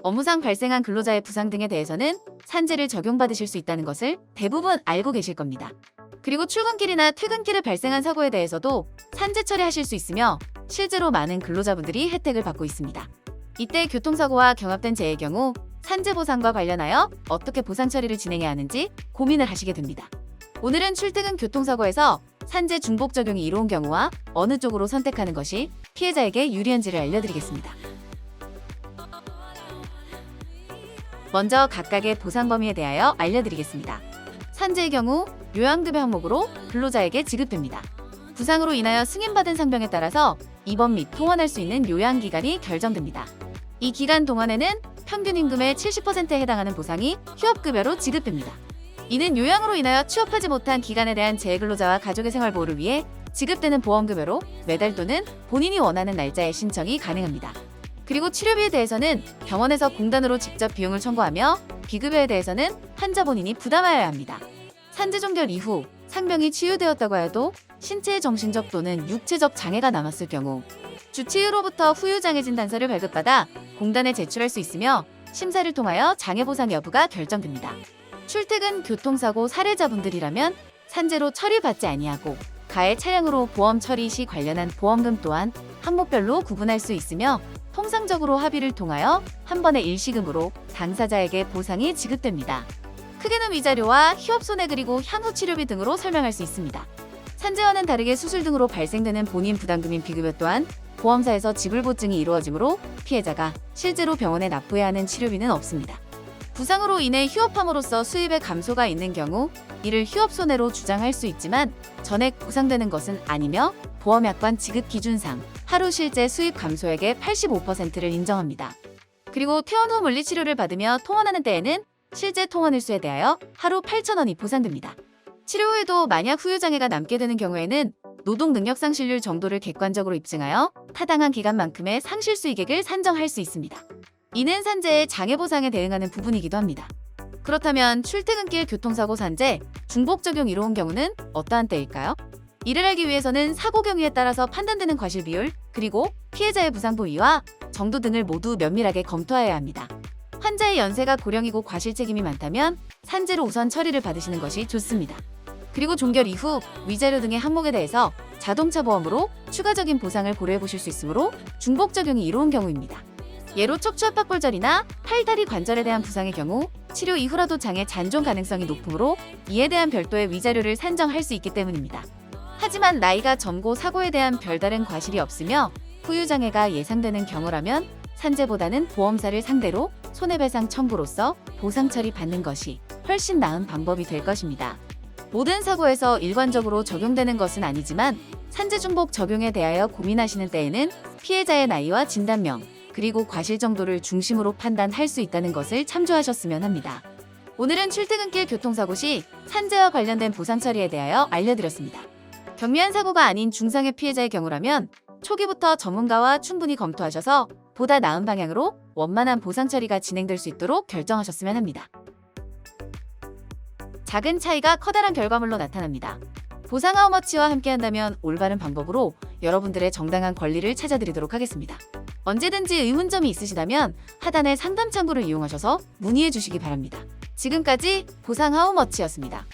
업무상 발생한 근로자의 부상 등에 대해서는 산재를 적용받으실 수 있다는 것을 대부분 알고 계실 겁니다. 그리고 출근길이나 퇴근길에 발생한 사고에 대해서도 산재 처리하실 수 있으며 실제로 많은 근로자분들이 혜택을 받고 있습니다. 이때 교통사고와 경합된 재해의 경우 산재 보상과 관련하여 어떻게 보상 처리를 진행해야 하는지 고민을 하시게 됩니다. 오늘은 출퇴근 교통사고에서 산재 중복 적용이 이루어진 경우와 어느 쪽으로 선택하는 것이 피해자에게 유리한지를 알려드리겠습니다. 먼저 각각의 보상 범위에 대하여 알려드리겠습니다. 산재의 경우 요양급여 항목으로 근로자에게 지급됩니다. 부상으로 인하여 승인받은 상병에 따라서 입원 및 통원할 수 있는 요양기간이 결정됩니다. 이 기간 동안에는 평균 임금의 70%에 해당하는 보상이 휴업급여로 지급됩니다. 이는 요양으로 인하여 취업하지 못한 기간에 대한 재해근로자와 가족의 생활보호를 위해 지급되는 보험급여로 매달 또는 본인이 원하는 날짜에 신청이 가능합니다. 그리고 치료비에 대해서는 병원에서 공단으로 직접 비용을 청구하며 비급여에 대해서는 환자 본인이 부담하여야 합니다. 산재 종결 이후 상병이 치유되었다고 해도 신체의 정신적 또는 육체적 장애가 남았을 경우 주치의로부터 후유장애진 단서를 발급받아 공단에 제출할 수 있으며 심사를 통하여 장애보상 여부가 결정됩니다. 출퇴근 교통사고 사례자분들이라면 산재로 처리받지 아니하고 가해 차량으로 보험 처리 시 관련한 보험금 또한 항목별로 구분할 수 있으며 통상적으로 합의를 통하여 한 번의 일시금으로 당사자에게 보상이 지급됩니다. 크게는 위자료와 휴업손해 그리고 향후 치료비 등으로 설명할 수 있습니다. 산재와는 다르게 수술 등으로 발생되는 본인 부담금인 비급여 또한 보험사에서 지불 보증이 이루어지므로 피해자가 실제로 병원에 납부해야 하는 치료비는 없습니다. 부상으로 인해 휴업함으로써 수입의 감소가 있는 경우 이를 휴업손해로 주장할 수 있지만 전액 보상되는 것은 아니며 보험약관 지급 기준상 하루 실제 수입 감소액의 85%를 인정합니다. 그리고 퇴원 후 물리치료를 받으며 통원하는 때에는 실제 통원 일수에 대하여 하루 8,000원이 보상됩니다. 치료 후에도 만약 후유장애가 남게 되는 경우에는 노동 능력 상실률 정도를 객관적으로 입증하여 타당한 기간만큼의 상실 수익액을 산정할 수 있습니다. 이는 산재의 장애보상에 대응하는 부분이기도 합니다. 그렇다면 출퇴근길 교통사고 산재 중복 적용 이루어진 경우는 어떠한 때일까요? 이를 알기 위해서는 사고 경위에 따라서 판단되는 과실 비율, 그리고 피해자의 부상 부위와 정도 등을 모두 면밀하게 검토해야 합니다. 환자의 연세가 고령이고 과실 책임이 많다면 산재로 우선 처리를 받으시는 것이 좋습니다. 그리고 종결 이후 위자료 등의 항목에 대해서 자동차 보험으로 추가적인 보상을 고려해 보실 수 있으므로 중복 적용이 이루어진 경우입니다. 예로 척추 압박골절이나 팔, 다리 관절에 대한 부상의 경우 치료 이후라도 장애 잔존 가능성이 높으므로 이에 대한 별도의 위자료를 산정할 수 있기 때문입니다. 하지만 나이가 젊고 사고에 대한 별다른 과실이 없으며 후유장애가 예상되는 경우라면 산재보다는 보험사를 상대로 손해배상 청구로서 보상 처리 받는 것이 훨씬 나은 방법이 될 것입니다. 모든 사고에서 일관적으로 적용되는 것은 아니지만 산재 중복 적용에 대하여 고민하시는 때에는 피해자의 나이와 진단명, 그리고 과실 정도를 중심으로 판단할 수 있다는 것을 참조하셨으면 합니다. 오늘은 출퇴근길 교통사고 시 산재와 관련된 보상 처리에 대하여 알려드렸습니다. 경미한 사고가 아닌 중상해 피해자의 경우라면 초기부터 전문가와 충분히 검토하셔서 보다 나은 방향으로 원만한 보상 처리가 진행될 수 있도록 결정하셨으면 합니다. 작은 차이가 커다란 결과물로 나타납니다. 보상 하우머치와 함께한다면 올바른 방법으로 여러분들의 정당한 권리를 찾아드리도록 하겠습니다. 언제든지 의문점이 있으시다면 하단의 상담 창구를 이용하셔서 문의해 주시기 바랍니다. 지금까지 보상 하우머치였습니다.